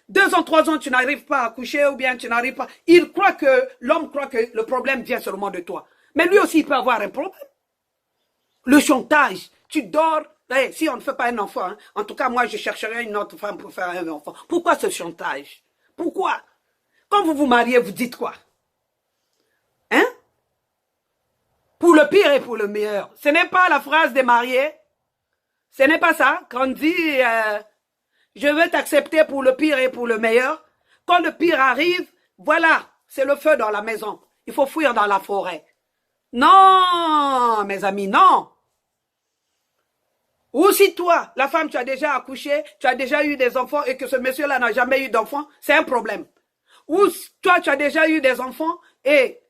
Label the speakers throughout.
Speaker 1: 2 ans, 3 ans, tu n'arrives pas à coucher ou bien tu n'arrives pas. L'homme croit que le problème vient seulement de toi. Mais lui aussi, il peut avoir un problème. Le chantage, tu dors, si on ne fait pas un enfant, hein, en tout cas, moi, je chercherai une autre femme pour faire un enfant. Pourquoi ce chantage? Pourquoi? Quand vous vous mariez, vous dites quoi? Hein? Pour le pire et pour le meilleur. Ce n'est pas la phrase des mariés. Ce n'est pas ça. Quand on dit, je veux t'accepter pour le pire et pour le meilleur. Quand le pire arrive, voilà, c'est le feu dans la maison. Il faut fuir dans la forêt. Non, mes amis, non. Ou si toi, la femme, tu as déjà accouché, tu as déjà eu des enfants et que ce monsieur-là n'a jamais eu d'enfants, c'est un problème. Ou toi, tu as déjà eu des enfants et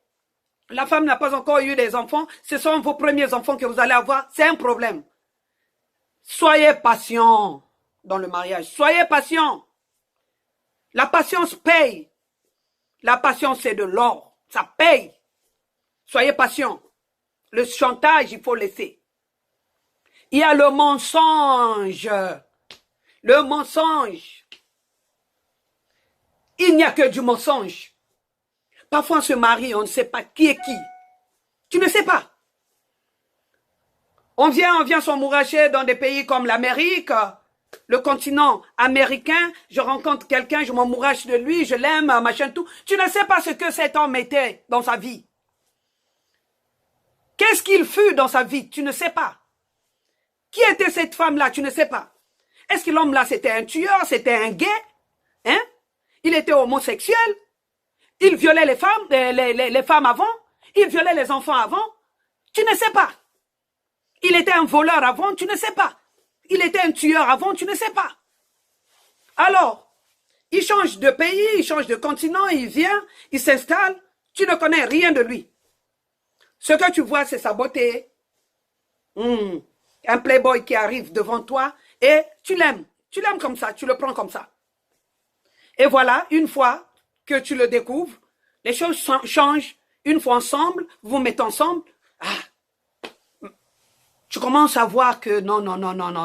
Speaker 1: la femme n'a pas encore eu des enfants, ce sont vos premiers enfants que vous allez avoir, c'est un problème. Soyez patient dans le mariage, soyez patient. La patience paye. La patience, c'est de l'or, ça paye. Soyez patient. Le chantage, il faut laisser. Il y a le mensonge. Le mensonge. Il n'y a que du mensonge. Parfois, on se marie, on ne sait pas qui est qui. Tu ne sais pas. On vient s'emmouracher dans des pays comme l'Amérique, le continent américain. Je rencontre quelqu'un, je m'emmourache de lui, je l'aime, machin, tout. Tu ne sais pas ce que cet homme était dans sa vie. Qu'est-ce qu'il fut dans sa vie? Tu ne sais pas. Qui était cette femme-là? Tu ne sais pas. Est-ce que l'homme-là, c'était un tueur? C'était un gay? Hein? Il était homosexuel? Il violait les femmes avant? Il violait les enfants avant? Tu ne sais pas. Il était un voleur avant? Tu ne sais pas. Il était un tueur avant? Tu ne sais pas. Alors, il change de pays, il change de continent, il vient, il s'installe. Tu ne connais rien de lui. Ce que tu vois, c'est sa beauté. Un playboy qui arrive devant toi et tu l'aimes. Tu l'aimes comme ça, tu le prends comme ça. Et voilà, une fois que tu le découvres, les choses changent. Une fois ensemble, vous vous mettez ensemble. Tu commences à voir que non,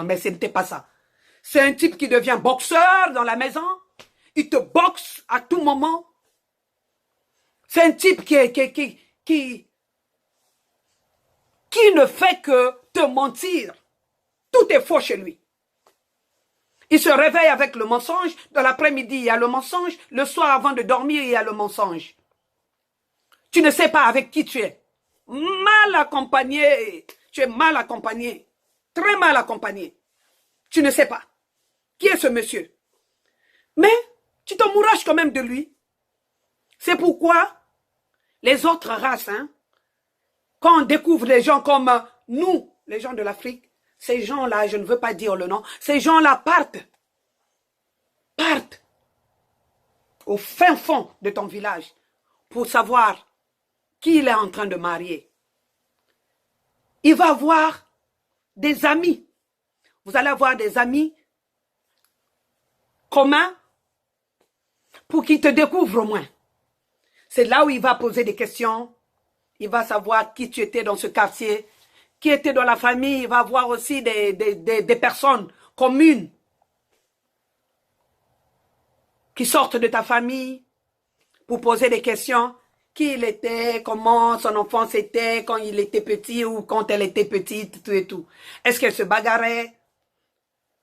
Speaker 1: mais ce n'était pas ça. C'est un type qui devient boxeur dans la maison. Il te boxe à tout moment. C'est un type qui ne fait que te mentir. Tout est faux chez lui. Il se réveille avec le mensonge. Dans l'après-midi, il y a le mensonge. Le soir, avant de dormir, il y a le mensonge. Tu ne sais pas avec qui tu es. Mal accompagné. Tu es mal accompagné. Très mal accompagné. Tu ne sais pas. Qui est ce monsieur? Mais tu t'emmouraches quand même de lui. C'est pourquoi les autres races, quand on découvre les gens comme nous, les gens de l'Afrique, ces gens-là, je ne veux pas dire le nom, ces gens-là partent au fin fond de ton village pour savoir qui il est en train de marier. Il va avoir des amis. Vous allez avoir des amis communs pour qu'ils te découvrent au moins. C'est là où il va poser des questions. Il va savoir qui tu étais dans ce quartier, qui était dans la famille. Il va voir aussi des personnes communes qui sortent de ta famille pour poser des questions. Qui il était, comment son enfance était quand il était petit ou quand elle était petite, tout et tout. Est-ce qu'elle se bagarrait?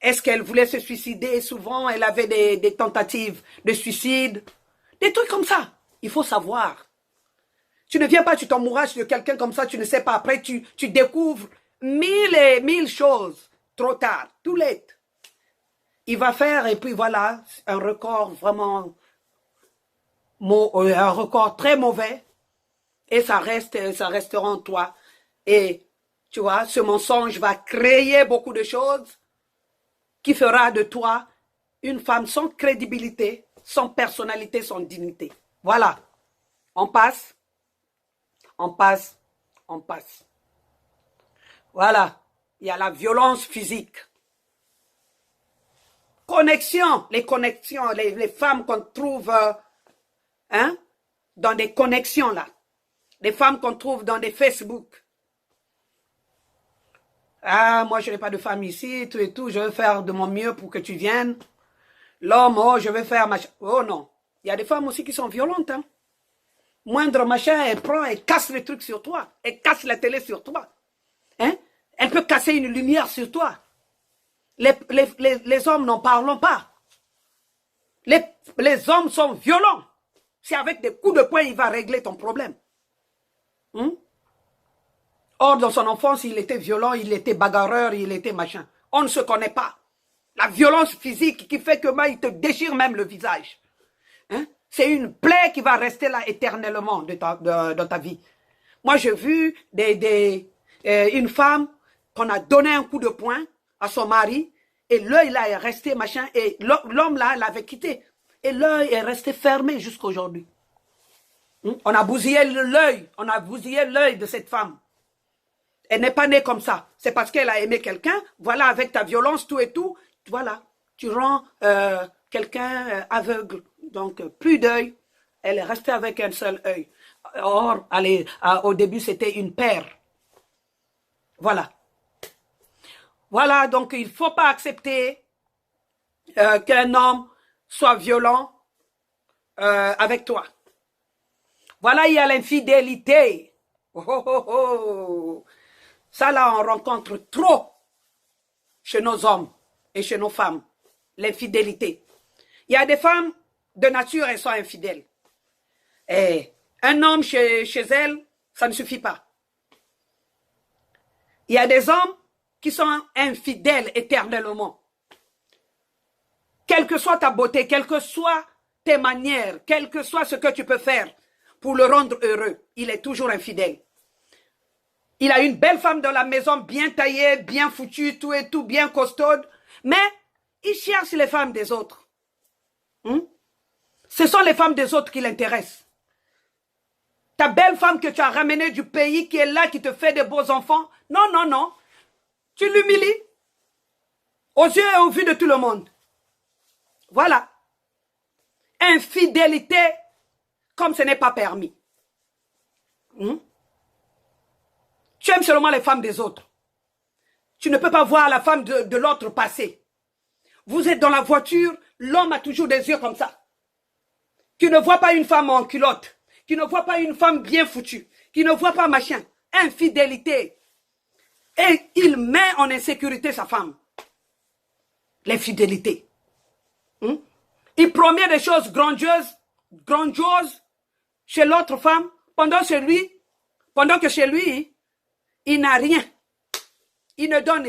Speaker 1: Est-ce qu'elle voulait se suicider? Souvent, elle avait des tentatives de suicide. Des trucs comme ça. Il faut savoir. Tu ne viens pas, tu t'emmouraches de quelqu'un comme ça, tu ne sais pas. Après, tu découvres mille et mille choses. Trop tard, too late. Il va faire, et puis voilà, un record vraiment, un record très mauvais. Et ça restera en toi. Et, tu vois, ce mensonge va créer beaucoup de choses qui fera de toi une femme sans crédibilité, sans personnalité, sans dignité. Voilà. On passe. Voilà. Il y a la violence physique. Les connexions, les femmes qu'on trouve dans des connexions là. Les femmes qu'on trouve dans des Facebook. Ah, moi je n'ai pas de femme ici, tout et tout, je vais faire de mon mieux pour que tu viennes. L'homme, oh, je vais faire machin. Oh non. Il y a des femmes aussi qui sont violentes. Hein. Moindre machin, elle prend, elle casse les trucs sur toi. Elle casse la télé sur toi. Hein? Elle peut casser une lumière sur toi. Les hommes n'en parlons pas. Les hommes sont violents. C'est avec des coups de poing il va régler ton problème. Or, dans son enfance, il était violent, il était bagarreur, il était machin. On ne se connaît pas. La violence physique qui fait que il te déchire même le visage. Hein? C'est une plaie qui va rester là éternellement dans ta vie. Moi, j'ai vu une femme qu'on a donné un coup de poing à son mari et l'œil là est resté machin et l'homme là l'avait quitté. Et l'œil est resté fermé jusqu'à aujourd'hui. On a bousillé l'œil de cette femme. Elle n'est pas née comme ça. C'est parce qu'elle a aimé quelqu'un. Voilà, avec ta violence, tout et tout. Voilà, tu rends quelqu'un aveugle. Donc, plus d'œil. Elle est restée avec un seul œil. Or, au début, c'était une paire. Voilà. Voilà, donc il ne faut pas accepter qu'un homme soit violent avec toi. Voilà, il y a l'infidélité. Oh, oh, oh, oh. Ça, là, on rencontre trop chez nos hommes et chez nos femmes. L'infidélité. Il y a des femmes, de nature, elles sont infidèles. Et un homme chez elles, ça ne suffit pas. Il y a des hommes qui sont infidèles éternellement. Quelle que soit ta beauté, quelles que soient tes manières, quel que soit ce que tu peux faire pour le rendre heureux, il est toujours infidèle. Il a une belle femme dans la maison, bien taillée, bien foutue, tout et tout, bien costaude. Mais il cherche les femmes des autres. Ce sont les femmes des autres qui l'intéressent. Ta belle femme que tu as ramenée du pays, qui est là, qui te fait des beaux enfants. Non, non, non. Tu l'humilies. Aux yeux et au vu de tout le monde. Voilà. Infidélité, comme ce n'est pas permis. Tu aimes seulement les femmes des autres. Tu ne peux pas voir la femme de l'autre passer. Vous êtes dans la voiture, l'homme a toujours des yeux comme ça. Tu ne vois pas une femme en culotte. Tu ne vois pas une femme bien foutue. Tu ne vois pas machin. Infidélité. Et il met en insécurité sa femme. L'infidélité. Il promet des choses grandioses chez l'autre femme, pendant que chez lui, il n'a rien. Il ne donne